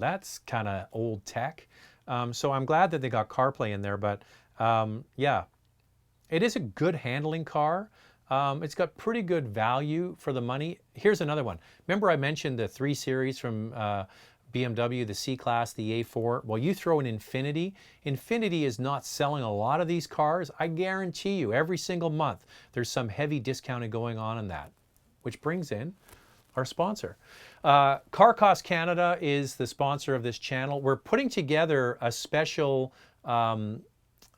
that's kind of old tech. So I'm glad that they got CarPlay in there, but yeah, it is a good handling car. It's got pretty good value for the money. Here's another one. Remember I mentioned the 3 Series from BMW, the C-Class, the A4? Well, you throw an Infiniti. Infiniti is not selling a lot of these cars. I guarantee you every single month there's some heavy discounting going on in that, which brings in our sponsor. Car Cost Canada is the sponsor of this channel. We're putting together a special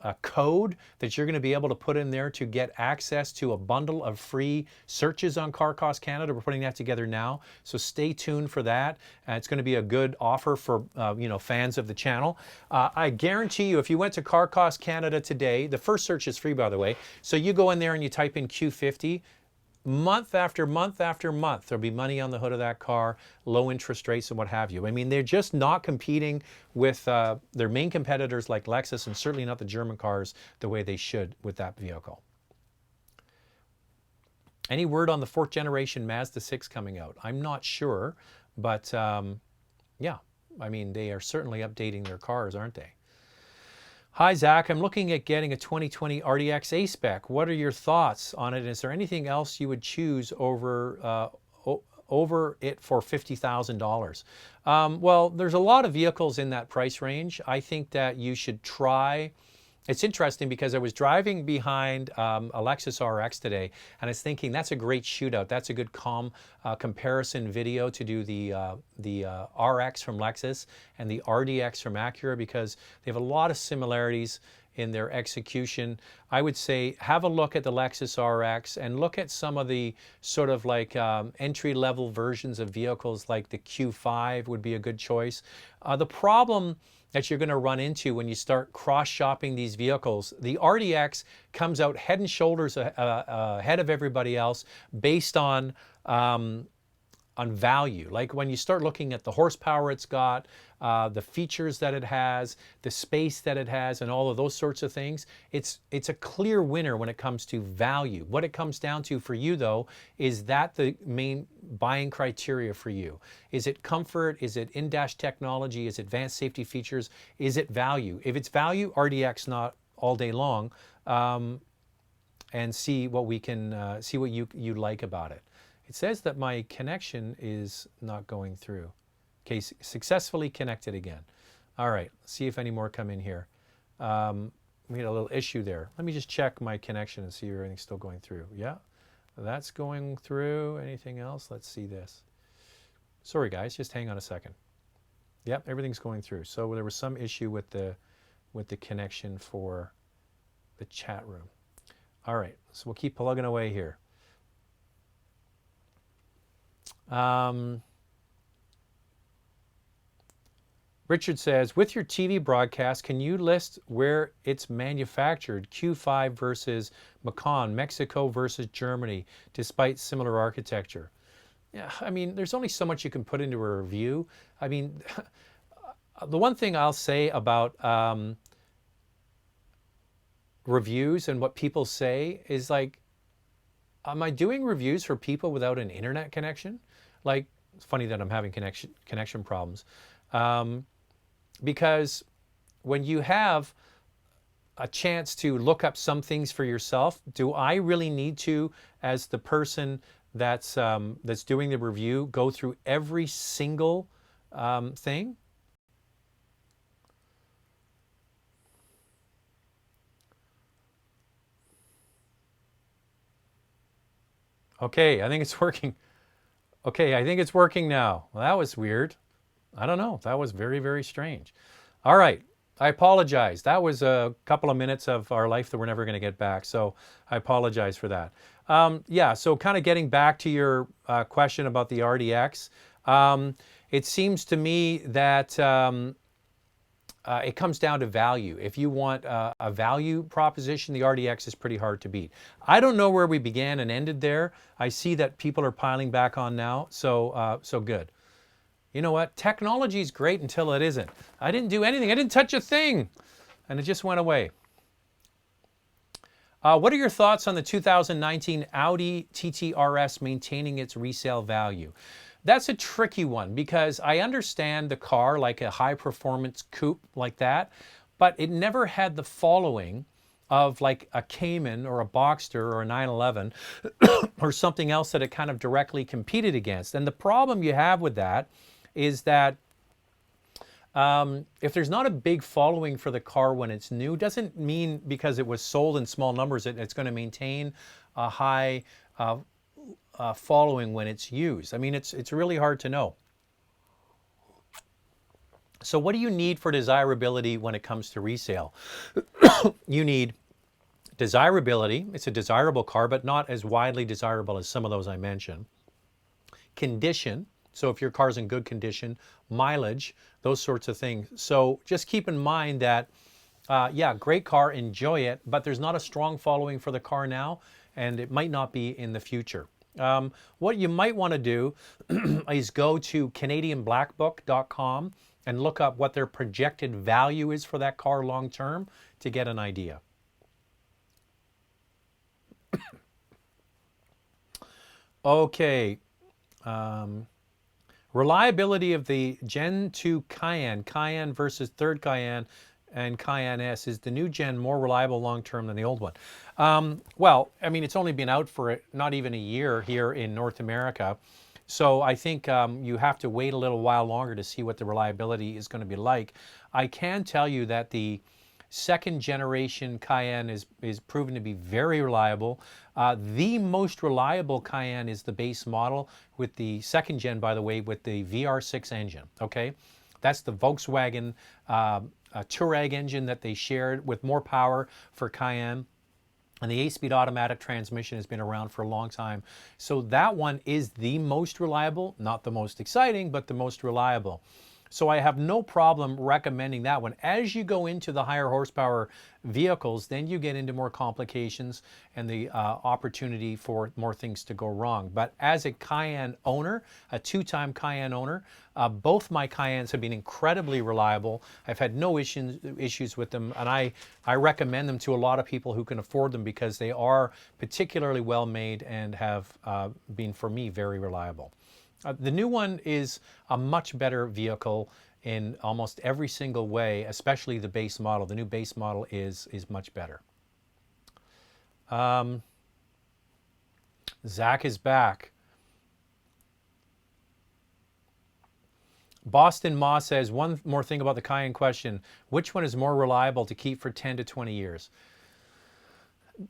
a code that you're going to be able to put in there to get access to a bundle of free searches on Car Cost Canada. We're putting that together now, so stay tuned for that. It's going to be a good offer for fans of the channel. I guarantee you, if you went to Car Cost Canada today, the first search is free, by the way. So you go in there and you type in Q50. Month after month after month, there'll be money on the hood of that car, low interest rates and what have you. I mean, they're just not competing with their main competitors like Lexus, and certainly not the German cars the way they should with that vehicle. Any word on the 4th generation Mazda 6 coming out? I'm not sure, but yeah, I mean, they are certainly updating their cars, aren't they? Hi, Zach. I'm looking at getting a 2020 RDX A-Spec. What are your thoughts on it? Is there anything else you would choose over it for $50,000? Well, there's a lot of vehicles in that price range. I think that you should try. It's interesting because I was driving behind a Lexus RX today, and I was thinking that's a great shootout. That's a good comparison video to do the RX from Lexus and the RDX from Acura, because they have a lot of similarities in their execution. I would say have a look at the Lexus RX and look at some of the sort of like entry-level versions of vehicles, like the Q5 would be a good choice. The problem that you're going to run into when you start cross-shopping these vehicles, the RDX comes out head and shoulders ahead of everybody else based on value. Like when you start looking at the horsepower it's got, the features that it has, the space that it has, and all of those sorts of things, it's a clear winner when it comes to value. What it comes down to for you, though, is that the main buying criteria for you? Is it comfort? Is it in-dash technology? Is it advanced safety features? Is it value? If it's value, RDX not all day long, and see what we can see what you like about it. It says that my connection is not going through. Okay, successfully connected again. All right, let's see if any more come in here. We had a little issue there. Let me just check my connection and see if everything's still going through. Yeah, that's going through. Anything else? Let's see this. Sorry guys, just hang on a second. Yep, everything's going through. So there was some issue with the connection for the chat room. All right, so we'll keep plugging away here. Richard says, with your TV broadcast, can you list where it's manufactured? Q5 versus Macan, Mexico versus Germany, despite similar architecture. Yeah, I mean, there's only so much you can put into a review. I mean, the one thing I'll say about reviews and what people say is like, am I doing reviews for people without an internet connection? Like, it's funny that I'm having connection problems. Because when you have a chance to look up some things for yourself, do I really need to, as the person that's doing the review, go through every single thing? Okay, I think it's working. Okay, I think it's working now. Well, that was weird. I don't know. That was very, very strange. All right. I apologize. That was a couple of minutes of our life that we're never going to get back. So I apologize for that. Yeah, so kind of getting back to your question about the RDX, it seems to me that it comes down to value. If you want a value proposition, the RDX is pretty hard to beat. I don't know where we began and ended there. I see that people are piling back on now, so so good. You know what? Technology is great until it isn't. I didn't do anything. I didn't touch a thing, and it just went away. What are your thoughts on the 2019 Audi TT RS maintaining its resale value? That's a tricky one because I understand the car like a high performance coupe like that, but it never had the following of like a Cayman or a Boxster or a 911 or something else that it kind of directly competed against. And the problem you have with that is that if there's not a big following for the car when it's new, doesn't mean because it was sold in small numbers that it's going to maintain a high following when it's used. I mean, it's really hard to know. So what do you need for desirability when it comes to resale? You need desirability. It's a desirable car, but not as widely desirable as some of those I mentioned. Condition. So if your car's in good condition, mileage, those sorts of things. So just keep in mind that, yeah, great car, enjoy it, but there's not a strong following for the car now, and it might not be in the future. What you might want to do is go to CanadianBlackBook.com and look up what their projected value is for that car long term to get an idea. Okay. Reliability of the Gen 2 Cayenne, Cayenne versus third Cayenne and Cayenne S. Is the new Gen more reliable long-term than the old one? Well, I mean, it's only been out for not even a year here in North America. So I think you have to wait a little while longer to see what the reliability is going to be like. I can tell you that the second generation Cayenne is proven to be very reliable. The most reliable Cayenne is the base model with the second gen, by the way, with the VR6 engine, okay? That's the Volkswagen Touareg engine that they shared with more power for Cayenne. And the 8-speed automatic transmission has been around for a long time. So that one is the most reliable, not the most exciting, but the most reliable. So I have no problem recommending that one. As you go into the higher horsepower vehicles, then you get into more complications and the opportunity for more things to go wrong. But as a Cayenne owner, a two-time Cayenne owner, both my Cayennes have been incredibly reliable. I've had no issues with them, and I recommend them to a lot of people who can afford them because they are particularly well made and have been, for me, very reliable. The new one is a much better vehicle in almost every single way, especially the base model. The new base model is much better. Zach is back. Boston Ma says, one more thing about the Cayenne question. Which one is more reliable to keep for 10 to 20 years?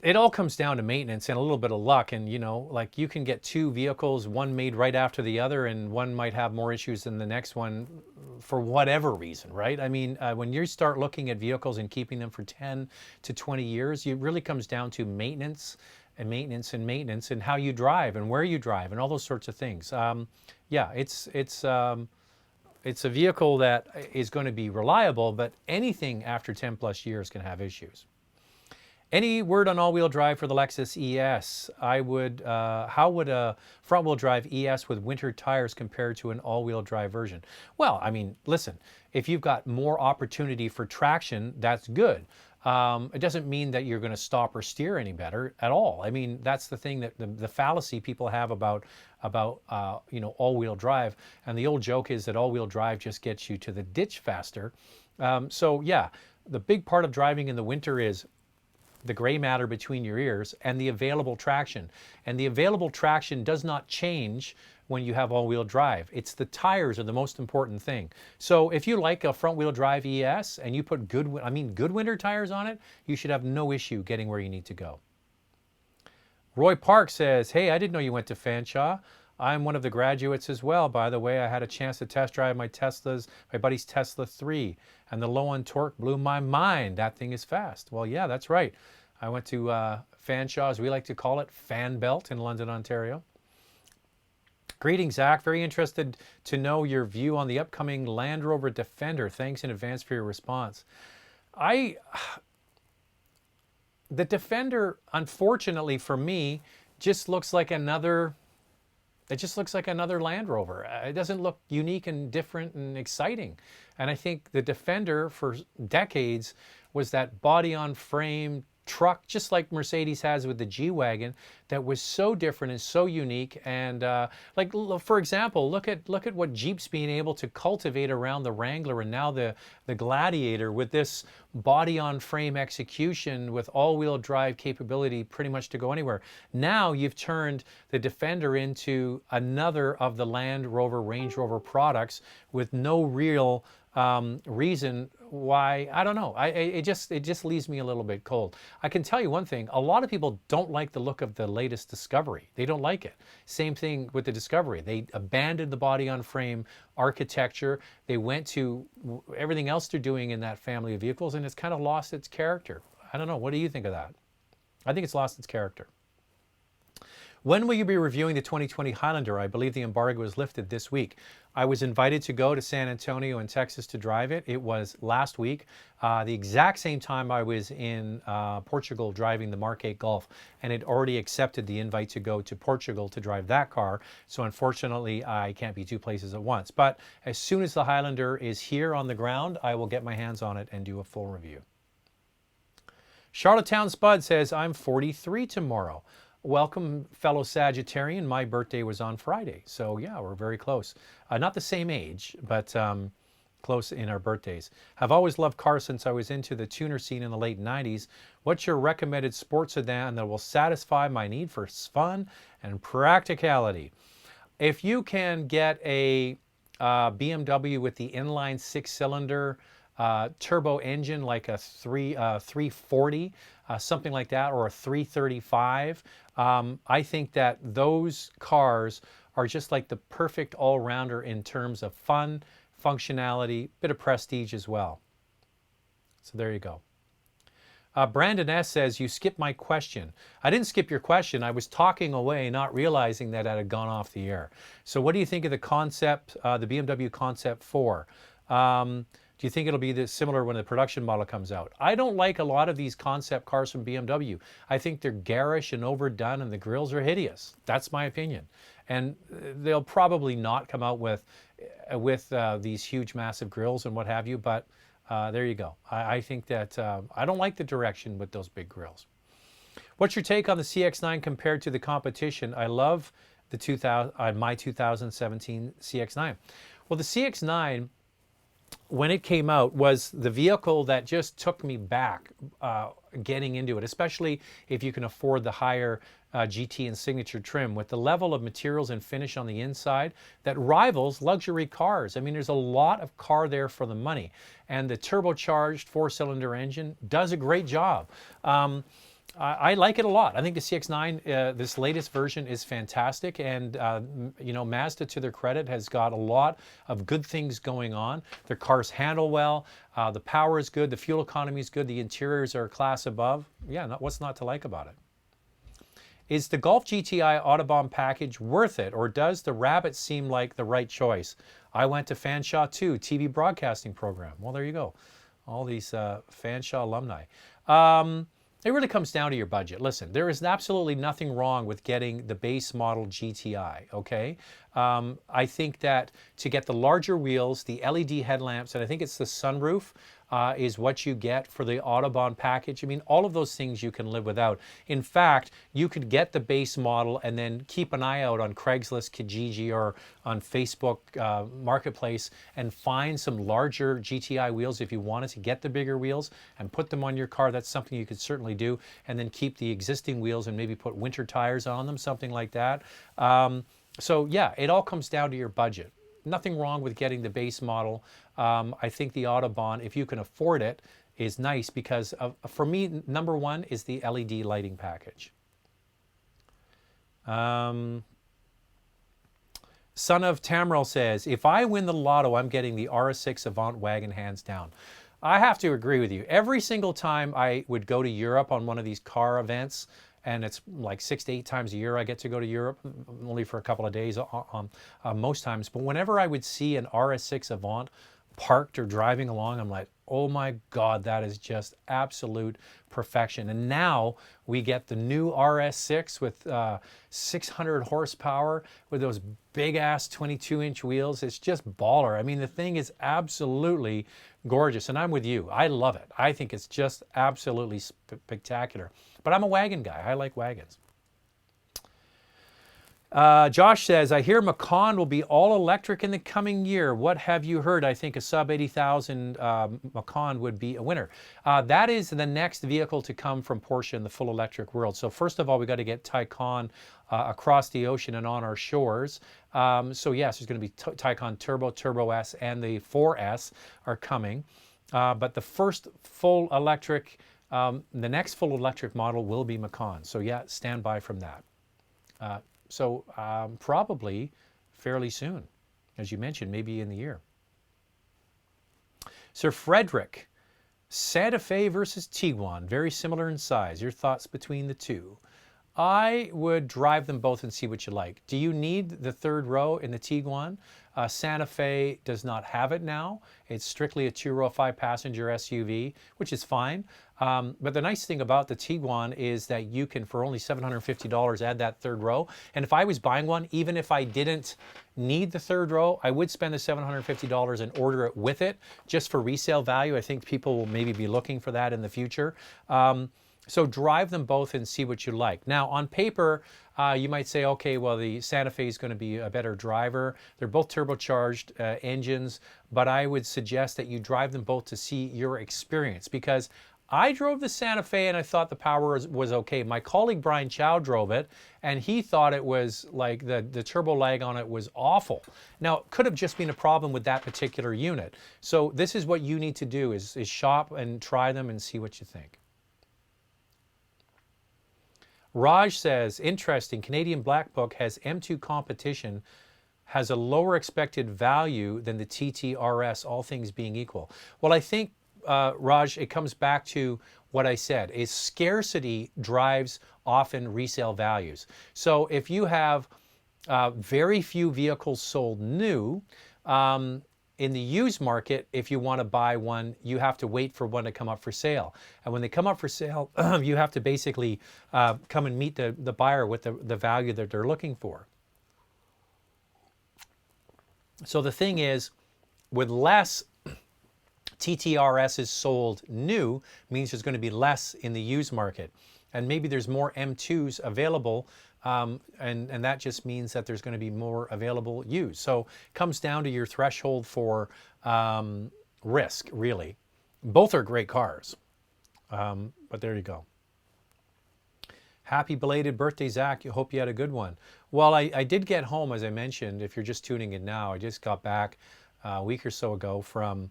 It all comes down to maintenance and a little bit of luck. And, you know, like you can get two vehicles, one made right after the other, and one might have more issues than the next one for whatever reason, right? I mean, when you start looking at vehicles and keeping them for 10 to 20 years, it really comes down to maintenance and maintenance and maintenance and how you drive and where you drive and all those sorts of things. Yeah, it's a vehicle that is going to be reliable, but anything after 10 plus years can have issues. Any word on all-wheel drive for the Lexus ES? How would a front-wheel drive ES with winter tires compare to an all-wheel drive version? Well, I mean, listen, if you've got more opportunity for traction, that's good. It doesn't mean that you're going to stop or steer any better at all. I mean, that's the thing that the fallacy people have about you know, all-wheel drive. And the old joke is that all-wheel drive just gets you to the ditch faster. So yeah, the big part of driving in the winter is the gray matter between your ears and the available traction. And the available traction does not change when you have all-wheel drive. It's the tires are the most important thing. So if you like a front-wheel drive ES and you put good winter tires on it, you should have no issue getting where you need to go. Roy Park says, hey, I didn't know you went to Fanshawe. I'm one of the graduates as well. By the way, I had a chance to test drive my buddy's Tesla 3, and the low on torque blew my mind. That thing is fast. Well, yeah, that's right. I went to Fanshawe, as we like to call it, Fan Belt in London, Ontario. Greetings, Zach. Very interested to know your view on the upcoming Land Rover Defender. Thanks in advance for your response. The Defender, unfortunately for me, just looks like another... It just looks like another Land Rover. It doesn't look unique and different and exciting. And I think the Defender for decades was that body-on-frame truck, just like Mercedes has with the G-Wagon, that was so different and so unique. And like, for example, look at what Jeep's being able to cultivate around the Wrangler and now the Gladiator, with this body on frame execution with all-wheel drive capability pretty much to go anywhere. Now you've turned the Defender into another of the Land Rover, Range Rover products with no real reason why. I don't know. It just leaves me a little bit cold. I can tell you one thing: a lot of people don't like the look of the latest Discovery. They don't like it. Same thing with the Discovery. They abandoned the body on frame architecture. They went to everything else they're doing in that family of vehicles, and it's kind of lost its character. I don't know. What do you think of that? I think it's lost its character. When will you be reviewing the 2020 Highlander? I believe the embargo was lifted this week. I was invited to go to San Antonio in Texas to drive it. It was last week, the exact same time I was in Portugal driving the Mark 8 Golf, and had already accepted the invite to go to Portugal to drive that car. So unfortunately, I can't be two places at once. But as soon as the Highlander is here on the ground, I will get my hands on it and do a full review. Charlottetown Spud says, I'm 43 tomorrow. Welcome, fellow Sagittarian. My birthday was on Friday. So yeah, we're very close. Not the same age, but close in our birthdays. Have always loved cars since I was into the tuner scene in the late 90s. What's your recommended sports sedan that will satisfy my need for fun and practicality? If you can get a BMW with the inline 6-cylinder turbo engine, like a 340, something like that, or a 335. I think that those cars are just like the perfect all-rounder in terms of fun, functionality, bit of prestige as well. So there you go. Brandon S. says, you skipped my question. I didn't skip your question. I was talking away, not realizing that I had gone off the air. So what do you think of the concept, the BMW Concept 4? Do you think it'll be similar when the production model comes out? I don't like a lot of these concept cars from BMW. I think they're garish and overdone, and the grills are hideous. That's my opinion. And they'll probably not come out with these huge, massive grills and what have you. But there you go. I think that I don't like the direction with those big grills. What's your take on the CX-9 compared to the competition? I love the my 2017 CX-9. Well, the CX-9, when it came out, was the vehicle that just took me back getting into it, especially if you can afford the higher GT and Signature trim, with the level of materials and finish on the inside that rivals luxury cars. I mean, there's a lot of car there for the money, and the turbocharged 4-cylinder engine does a great job. I like it a lot. I think the CX-9, this latest version, is fantastic, and you know, Mazda, to their credit, has got a lot of good things going on. Their cars handle well, the power is good, the fuel economy is good, the interiors are a class above. Yeah, what's not to like about it? Is the Golf GTI Autobahn package worth it, or does the Rabbit seem like the right choice? I went to Fanshawe 2 TV broadcasting program. Well, there you go. All these Fanshawe alumni. It really comes down to your budget. Listen, there is absolutely nothing wrong with getting the base model GTI, okay? I think that to get the larger wheels, the LED headlamps, and I think it's the sunroof, is what you get for the Autobahn package. I mean, all of those things you can live without. In fact, you could get the base model and then keep an eye out on Craigslist, Kijiji, or on Facebook Marketplace and find some larger GTI wheels if you wanted to get the bigger wheels and put them on your car. That's something you could certainly do. And then keep the existing wheels and maybe put winter tires on them, something like that. So yeah, it all comes down to your budget. Nothing wrong with getting the base model. I think the Autobahn, if you can afford it, is nice because for me, number one is the LED lighting package. Son of Tamrel says, if I win the lotto, I'm getting the RS6 Avant wagon hands down. I have to agree with you. Every single time I would go to Europe on one of these car events, and it's like 6 to 8 times a year I get to go to Europe, only for a couple of days most times. But whenever I would see an RS6 Avant parked or driving along, I'm like, oh my God, that is just absolute perfection. And now we get the new RS6 with 600 horsepower with those big ass 22-inch wheels. It's just baller. I mean, the thing is absolutely gorgeous. And I'm with you. I love it. I think it's just absolutely spectacular. But I'm a wagon guy. I like wagons. Josh says, I hear Macan will be all electric in the coming year. What have you heard? I think a sub 80,000 Macan would be a winner. That is the next vehicle to come from Porsche in the full electric world. So first of all, we got to get Taycan across the ocean and on our shores. So yes, there's going to be Taycan Turbo, Turbo S, and the 4S are coming. But the first full electric, the next full electric model will be Macan. So yeah, stand by from that. So probably fairly soon, as you mentioned, maybe in the year. Sir Frederick, Santa Fe versus Tiguan, very similar in size. Your thoughts between the two? I would drive them both and see what you like. Do you need the third row in the Tiguan? Santa Fe does not have it now. It's strictly a two-row, 5-passenger SUV, which is fine. But the nice thing about the Tiguan is that you can, for only $750, add that third row. And if I was buying one, even if I didn't need the third row, I would spend the $750 and order it with it, just for resale value. I think people will maybe be looking for that in the future. So drive them both and see what you like. Now, on paper, you might say, okay, well, the Santa Fe is going to be a better driver. They're both turbocharged engines, but I would suggest that you drive them both to see your experience, because I drove the Santa Fe and I thought the power was okay. My colleague Brian Chow drove it and he thought it was like the turbo lag on it was awful. Now, it could have just been a problem with that particular unit. So this is what you need to do, is shop and try them and see what you think. Raj says, interesting, Canadian Black Book has M2 competition, has a lower expected value than the TT RS, all things being equal. Well, I think, Raj, it comes back to what I said, is scarcity drives often resale values. So if you have very few vehicles sold new, in the used market, if you want to buy one, you have to wait for one to come up for sale. And when they come up for sale, you have to basically come and meet the buyer with the value that they're looking for. So the thing is, with less TTRSs sold new, means there's going to be less in the used market. And maybe there's more M2s available, and that just means that there's going to be more available used. So it comes down to your threshold for risk, really. Both are great cars, but there you go. Happy belated birthday, Zach. I hope you had a good one. Well, I did get home, as I mentioned. If you're just tuning in now, I just got back a week or so ago from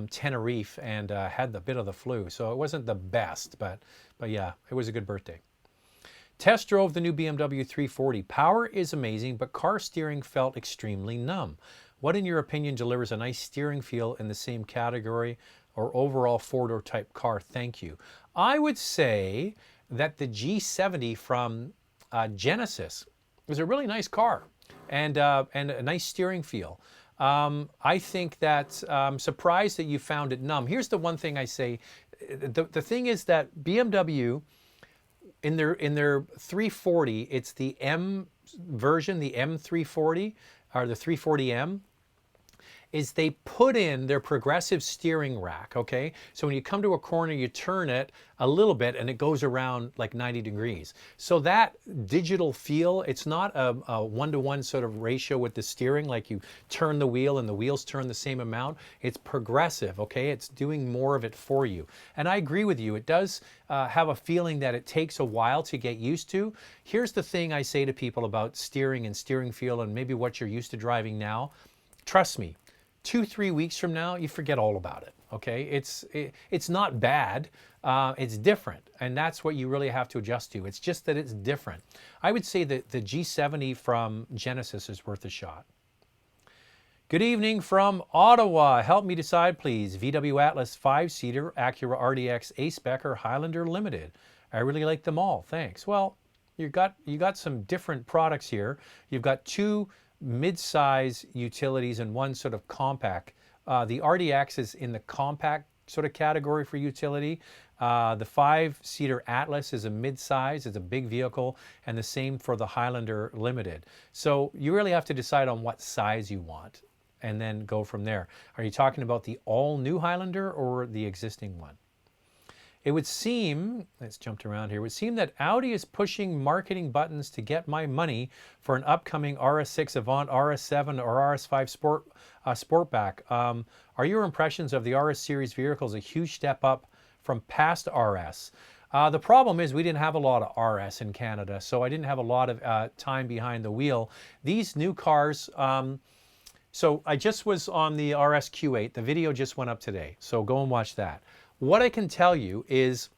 Tenerife and had a bit of the flu. So it wasn't the best, but yeah, it was a good birthday. Test drove the new BMW 340. Power is amazing, but car steering felt extremely numb. What, in your opinion, delivers a nice steering feel in the same category or overall four-door type car? Thank you. I would say that the G70 from Genesis was a really nice car and a nice steering feel. I think that I'm surprised that you found it numb. Here's the one thing I say. The thing is that BMW, in their 340, it's the M version, the M340, or the 340M, is they put in their progressive steering rack, okay? So when you come to a corner, you turn it a little bit and it goes around like 90 degrees. So that digital feel, it's not a one-to-one sort of ratio with the steering, like you turn the wheel and the wheels turn the same amount. It's progressive, okay? It's doing more of it for you. And I agree with you. It does have a feeling that it takes a while to get used to. Here's the thing I say to people about steering and steering feel and maybe what you're used to driving now. Trust me, 2-3 weeks from now, you forget all about it, okay? It's not bad, it's different, and that's what you really have to adjust to. It's just that it's different. I would say that the G70 from Genesis is worth a shot. Good evening from Ottawa. Help me decide, please. VW Atlas 5-seater, Acura RDX A-Spec, or Highlander Limited. I really like them all, thanks. Well, you got some different products here. You've got two mid-size utilities and one sort of compact. The RDX is in the compact sort of category for utility. The 5-seater Atlas is a mid-size, it's a big vehicle, and the same for the Highlander Limited. So you really have to decide on what size you want and then go from there. Are you talking about the all-new Highlander or the existing one? It would seem, let's jump around here, it would seem that Audi is pushing marketing buttons to get my money for an upcoming RS6 Avant, RS7 or RS5 Sportback. Are your impressions of the RS series vehicles a huge step up from past RS? The problem is we didn't have a lot of RS in Canada, so I didn't have a lot of time behind the wheel. These new cars, so I just was on the RS Q8. The video just went up today, so go and watch that. What I can tell you is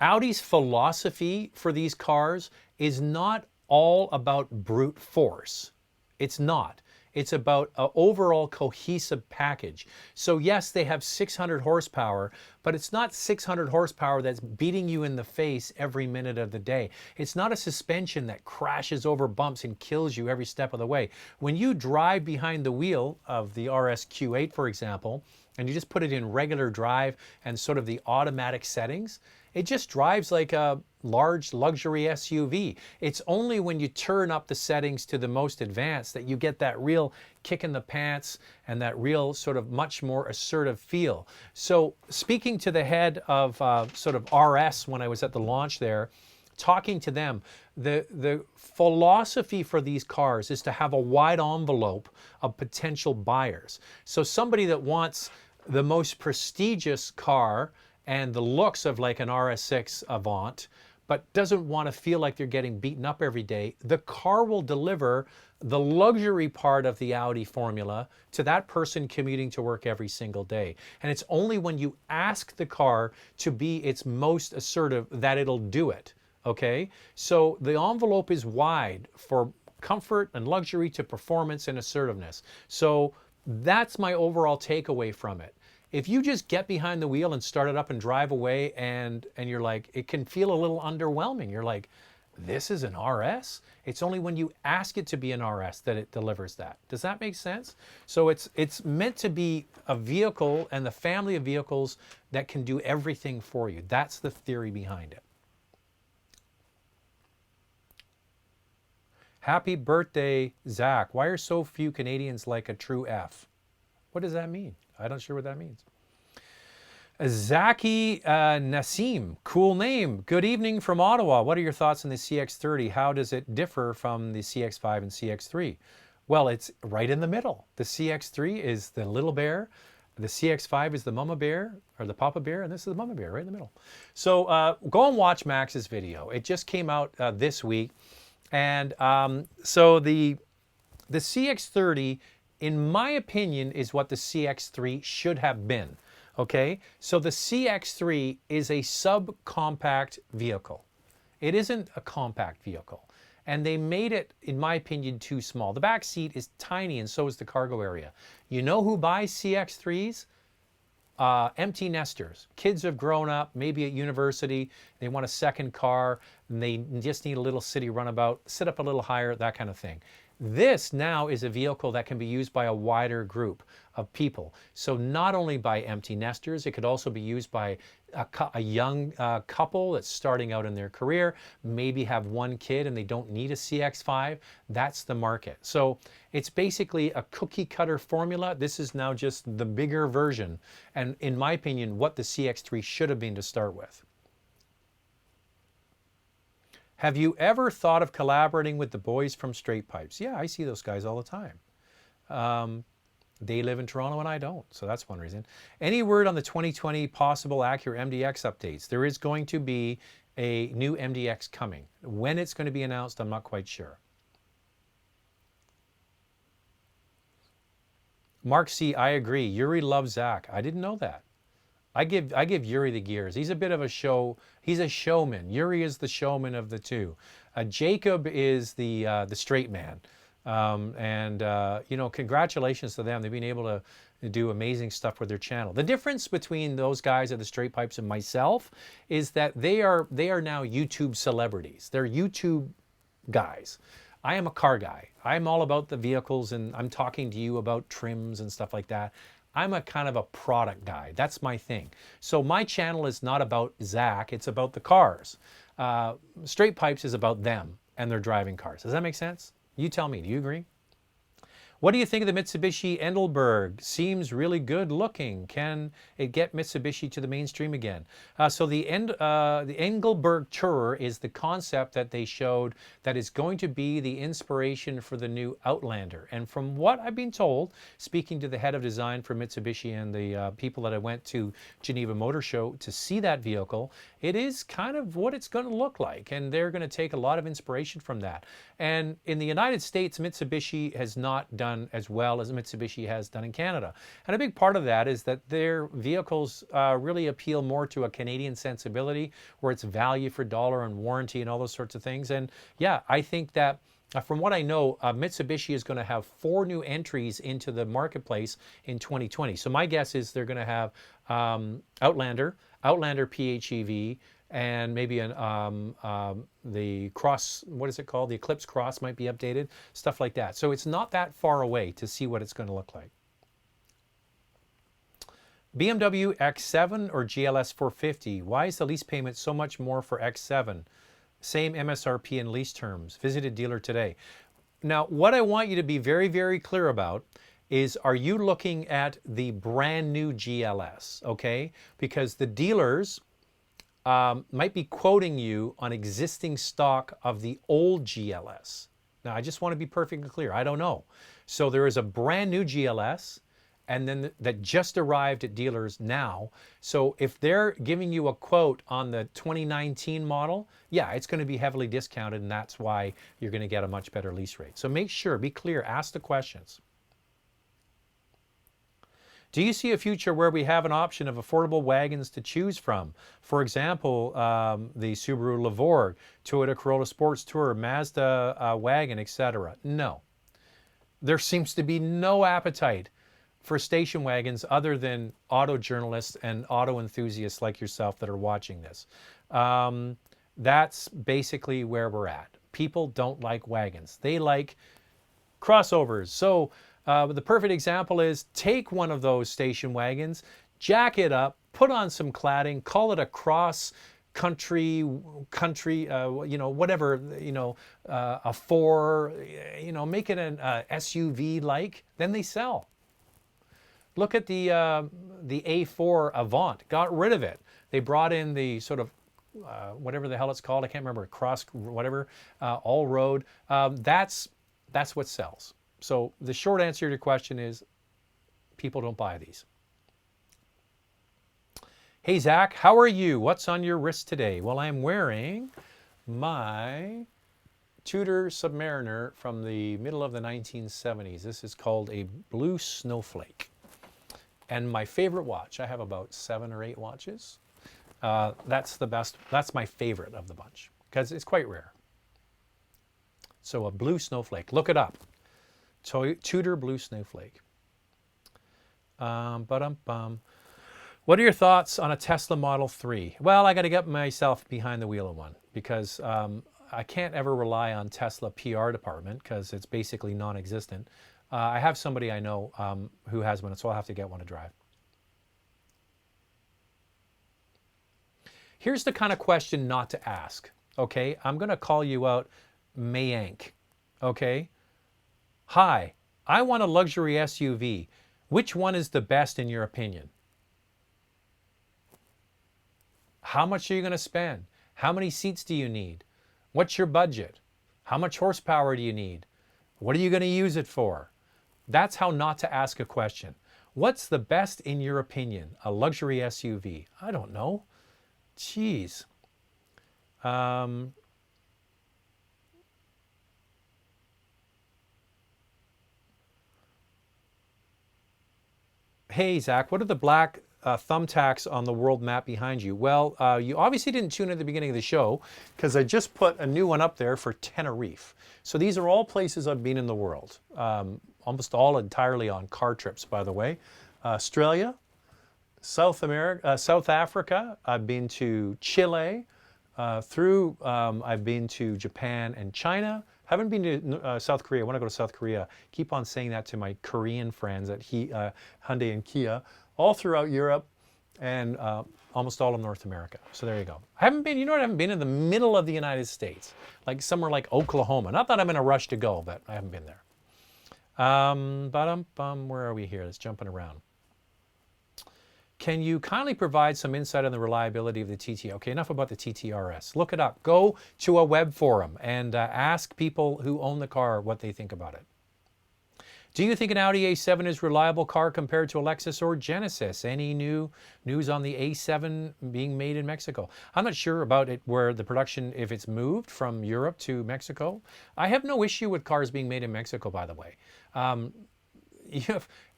Audi's philosophy for these cars is not all about brute force. It's not. It's about an overall cohesive package. So yes, they have 600 horsepower, but it's not 600 horsepower that's beating you in the face every minute of the day. It's not a suspension that crashes over bumps and kills you every step of the way. When you drive behind the wheel of the RS Q8, for example, and you just put it in regular drive and sort of the automatic settings, it just drives like a large luxury SUV. It's only when you turn up the settings to the most advanced that you get that real kick in the pants and that real sort of much more assertive feel. So speaking to the head of sort of RS when I was at the launch there, talking to them, the philosophy for these cars is to have a wide envelope of potential buyers. So somebody that wants the most prestigious car and the looks of like an RS6 Avant, but doesn't want to feel like they're getting beaten up every day, the car will deliver the luxury part of the Audi formula to that person commuting to work every single day. And it's only when you ask the car to be its most assertive that it'll do it, okay? So the envelope is wide for comfort and luxury to performance and assertiveness. So that's my overall takeaway from it. If you just get behind the wheel and start it up and drive away and you're like, it can feel a little underwhelming. You're like, this is an RS? It's only when you ask it to be an RS that it delivers that. Does that make sense? So it's meant to be a vehicle and the family of vehicles that can do everything for you. That's the theory behind it. Happy birthday, Zach. Why are so few Canadians like a true F? What does that mean? I'm not sure what that means. Zaki Nassim, cool name. Good evening from Ottawa. What are your thoughts on the CX-30? How does it differ from the CX-5 and CX-3? Well, it's right in the middle. The CX-3 is the little bear. The CX-5 is the mama bear, or the papa bear, and this is the mama bear right in the middle. So go and watch Max's video. It just came out this week. And so the CX-30, in my opinion, is what the CX-3 should have been, okay? So the CX-3 is a subcompact vehicle. It isn't a compact vehicle. And they made it, in my opinion, too small. The back seat is tiny and so is the cargo area. You know who buys CX-3s? Empty nesters. Kids have grown up, maybe at university, they want a second car, and they just need a little city runabout, sit up a little higher, that kind of thing. This now is a vehicle that can be used by a wider group of people. So not only by empty nesters, it could also be used by a young couple that's starting out in their career, maybe have one kid and they don't need a CX-5. That's the market. So it's basically a cookie cutter formula. This is now just the bigger version. And in my opinion, what the CX-3 should have been to start with. Have you ever thought of collaborating with the boys from Straight Pipes? Yeah, I see those guys all the time. They live in Toronto and I don't, so that's one reason. Any word on the 2020 possible Acura MDX updates? There is going to be a new MDX coming. When it's going to be announced, I'm not quite sure. Mark C, I agree. Yuri loves Zach. I didn't know that. I give Yuri the gears. He's a bit of a show. He's a showman. Yuri is the showman of the two. Jacob is the straight man. You know, congratulations to them. They've been able to do amazing stuff with their channel. The difference between those guys at the Straight Pipes and myself is that they are now YouTube celebrities. They're YouTube guys. I am a car guy. I'm all about the vehicles and I'm talking to you about trims and stuff like that. I'm a kind of a product guy. That's my thing. So my channel is not about Zach, it's about the cars. Straight Pipes is about them and their driving cars. Does that make sense? You tell me, do you agree? What do you think of the Mitsubishi Engelberg? Seems really good looking. Can it get Mitsubishi to the mainstream again? So the Engelberg Tourer is the concept that they showed that is going to be the inspiration for the new Outlander. And from what I've been told, speaking to the head of design for Mitsubishi and the people that I went to Geneva Motor Show to see that vehicle, it is kind of what it's going to look like. And they're going to take a lot of inspiration from that. And in the United States, Mitsubishi has not done as well as Mitsubishi has done in Canada. And a big part of that is that their vehicles really appeal more to a Canadian sensibility, where it's value for dollar and warranty and all those sorts of things. And yeah, I think that from what I know, Mitsubishi is going to have 4 new entries into the marketplace in 2020. So my guess is they're going to have Outlander, Outlander PHEV, and maybe the Cross, what is it called? The Eclipse Cross might be updated, stuff like that. So it's not that far away to see what it's going to look like. BMW X7 or GLS 450? Why is the lease payment so much more for X7? Same MSRP and lease terms. Visited dealer today. Now, what I want you to be very, very clear about is, are you looking at the brand new GLS, okay? Because the dealers might be quoting you on existing stock of the old GLS. Now, I just want to be perfectly clear. I don't know. So there is a brand new GLS, and then that just arrived at dealers now. So if they're giving you a quote on the 2019 model, yeah, it's going to be heavily discounted, and that's why you're going to get a much better lease rate. So make sure, be clear, ask the questions. Do you see a future where we have an option of affordable wagons to choose from? For example, the Subaru Levorg, Toyota Corolla Sports Tourer, Mazda wagon, etc. No. There seems to be no appetite for station wagons other than auto journalists and auto enthusiasts like yourself that are watching this. That's basically where we're at. People don't like wagons. They like crossovers. So the perfect example is, take one of those station wagons, jack it up, put on some cladding, call it a cross country, you know, whatever, you know, a 4, you know, make it an SUV like, then they sell. Look at the A4 Avant, got rid of it. They brought in the sort of whatever the hell it's called, I can't remember, cross, whatever, all road. That's what sells. So the short answer to your question is, people don't buy these. Hey Zach, how are you? What's on your wrist today? Well, I'm wearing my Tudor Submariner from the middle of the 1970s. This is called a Blue Snowflake. And my favorite watch, I have about 7 or 8 watches. That's the best, that's my favorite of the bunch, because it's quite rare. So a Blue Snowflake, look it up. Tudor Blue Snowflake. What are your thoughts on a Tesla Model 3? Well, I got to get myself behind the wheel of one, because I can't ever rely on Tesla PR department, because it's basically non-existent. I have somebody I know who has one, so I'll have to get one to drive. Here's the kind of question not to ask, okay? I'm going to call you out, Mayank, okay? Hi, I want a luxury SUV. Which one is the best in your opinion? How much are you going to spend? How many seats do you need? What's your budget? How much horsepower do you need? What are you going to use it for? That's how not to ask a question. What's the best in your opinion? A luxury SUV? I don't know. Jeez. Hey, Zach, what are the black thumbtacks on the world map behind you? Well, you obviously didn't tune in at the beginning of the show, because I just put a new one up there for Tenerife. So these are all places I've been in the world. Almost all entirely on car trips, by the way. Australia, South America, South Africa. I've been to Chile. I've been to Japan and China. Haven't been to South Korea. I want to go to South Korea. Keep on saying that to my Korean friends at Hyundai and Kia. All throughout Europe and almost all of North America. So there you go. I haven't been, you know what, I haven't been in the middle of the United States. Like somewhere like Oklahoma. Not that I'm in a rush to go, but I haven't been there. Where are we here? It's jumping around. Can you kindly provide some insight on the reliability of the TT? Okay, enough about the TT RS. Look it up. Go to a web forum and ask people who own the car what they think about it. Do you think an Audi A7 is a reliable car compared to a Lexus or Genesis? Any new news on the A7 being made in Mexico? I'm not sure about it where the production, if it's moved from Europe to Mexico. I have no issue with cars being made in Mexico, by the way.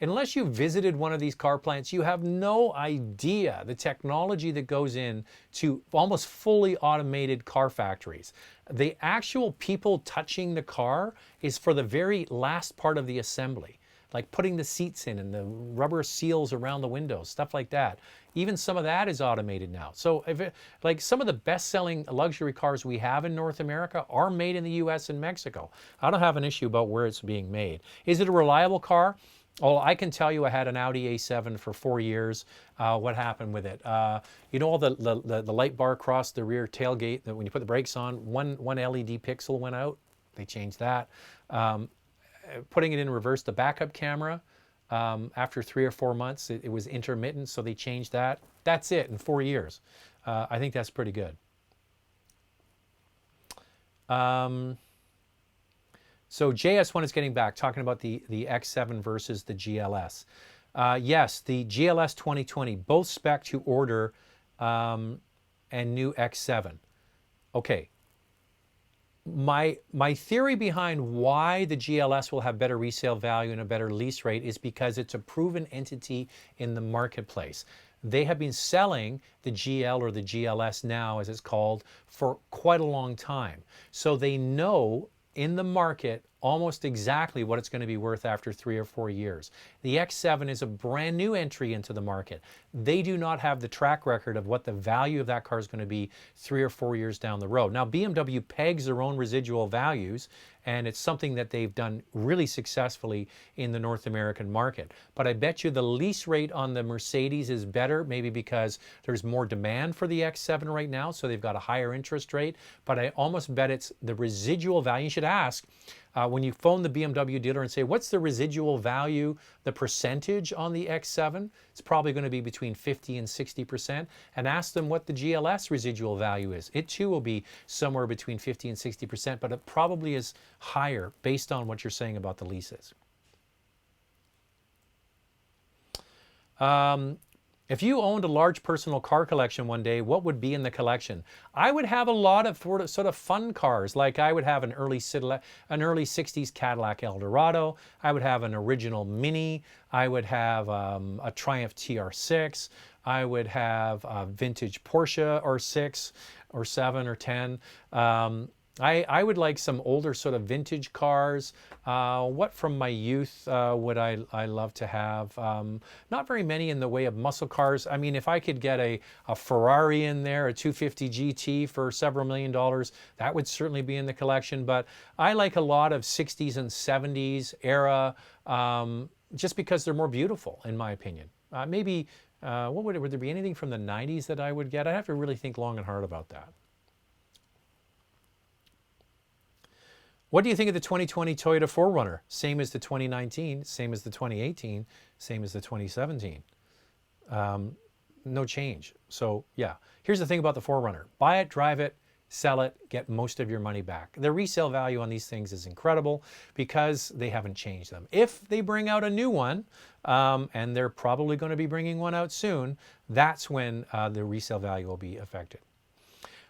Unless you've visited one of these car plants, you have no idea the technology that goes in to almost fully automated car factories. The actual people touching the car is for the very last part of the assembly, like putting the seats in and the rubber seals around the windows, stuff like that. Even some of that is automated now. So like some of the best-selling luxury cars we have in North America are made in the US and Mexico. I don't have an issue about where it's being made. Is it a reliable car? Well, I can tell you I had an Audi A7 for 4 years. What happened with it? You know all the light bar across the rear tailgate that when you put the brakes on, one LED pixel went out. They changed that. Putting it in reverse, the backup camera, after 3 or 4 months, it was intermittent, so they changed that. That's it in 4 years. I think that's pretty good. So JS1 is getting back, talking about the X7 versus the GLS. Yes, the GLS 2020, both spec to order, and new X7. Okay. My theory behind why the GLS will have better resale value and a better lease rate is because it's a proven entity in the marketplace. They have been selling the GL or the GLS now, as it's called, for quite a long time. So they know in the market almost exactly what it's going to be worth after 3 or 4 years. The X7 is a brand new entry into the market. They do not have the track record of what the value of that car is going to be 3 or 4 years down the road. Now, BMW pegs their own residual values, and it's something that they've done really successfully in the North American market. But I bet you the lease rate on the Mercedes is better, maybe because there's more demand for the X7 right now, so they've got a higher interest rate. But I almost bet it's the residual value. You should ask, when you phone the BMW dealer and say, what's the residual value, the percentage on the X7? It's probably going to be between 50 and 60%. And ask them what the GLS residual value is. It too will be somewhere between 50 and 60%, but it probably is higher based on what you're saying about the leases. If you owned a large personal car collection one day, what would be in the collection? I would have a lot of sort of fun cars. Like I would have an early 60s Cadillac Eldorado. I would have an original Mini. I would have a Triumph TR6. I would have a vintage Porsche or 6 or 7 or 10. I would like some older sort of vintage cars. What from my youth would I love to have? Not very many in the way of muscle cars. I mean, if I could get a Ferrari in there, a 250 GT for several $1,000,000, that would certainly be in the collection. But I like a lot of 60s and 70s era, just because they're more beautiful, in my opinion. Maybe, would there be anything from the 90s that I would get? I'd have to really think long and hard about that. What do you think of the 2020 Toyota 4Runner? Same as the 2019, same as the 2018, same as the 2017. No change. So yeah, here's the thing about the 4Runner. Buy it, drive it, sell it, get most of your money back. The resale value on these things is incredible because they haven't changed them. If they bring out a new one, and they're probably going to be bringing one out soon, that's when the resale value will be affected.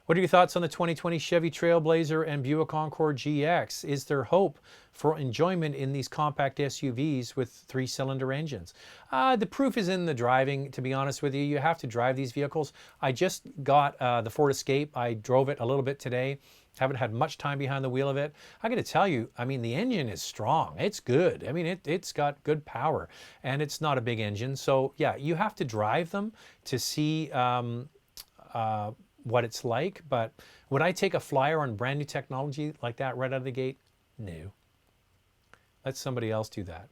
What are your thoughts on the 2020 Chevy Trailblazer and Buick Encore GX? Is there hope for enjoyment in these compact SUVs with 3-cylinder engines? The proof is in the driving, to be honest with you. You have to drive these vehicles. I just got the Ford Escape. I drove it a little bit today. Haven't had much time behind the wheel of it. I got to tell you, I mean, the engine is strong. It's good. I mean, it's got good power, and it's not a big engine. So yeah, you have to drive them to see what it's like. But would I take a flyer on brand new technology like that right out of the gate? No. Let somebody else do that.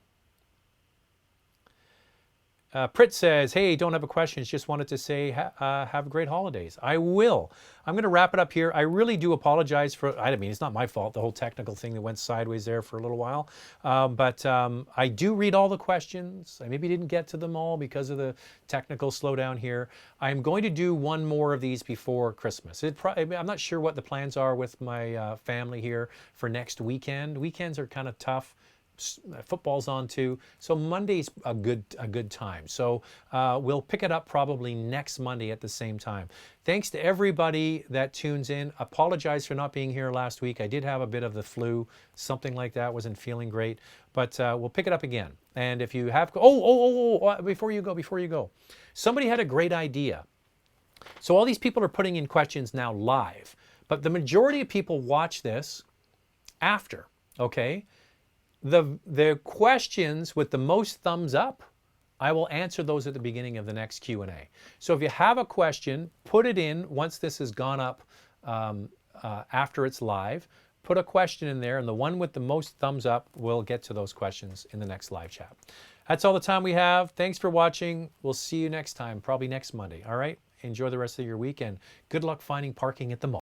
Prit says, hey, don't have a question. Just wanted to say have great holidays. I will. I'm going to wrap it up here. I really do apologize for, I mean, it's not my fault, the whole technical thing that went sideways there for a little while. But I do read all the questions. I maybe didn't get to them all because of the technical slowdown here. I'm going to do one more of these before Christmas. I'm not sure what the plans are with my family here for next weekend. Weekends are kind of tough. Football's on too, so Monday's a good time. So we'll pick it up probably next Monday at the same time. Thanks to everybody that tunes in. Apologize for not being here last week. I did have a bit of the flu, something like that. Wasn't feeling great, but we'll pick it up again. And if you have, before you go, somebody had a great idea. So all these people are putting in questions now live, but the majority of people watch this after. Okay. The questions with the most thumbs up, I will answer those at the beginning of the next Q&A. So if you have a question, put it in once this has gone up after it's live. Put a question in there, and the one with the most thumbs up will get to those questions in the next live chat. That's all the time we have. Thanks for watching. We'll see you next time, probably next Monday. All right? Enjoy the rest of your weekend. Good luck finding parking at the mall.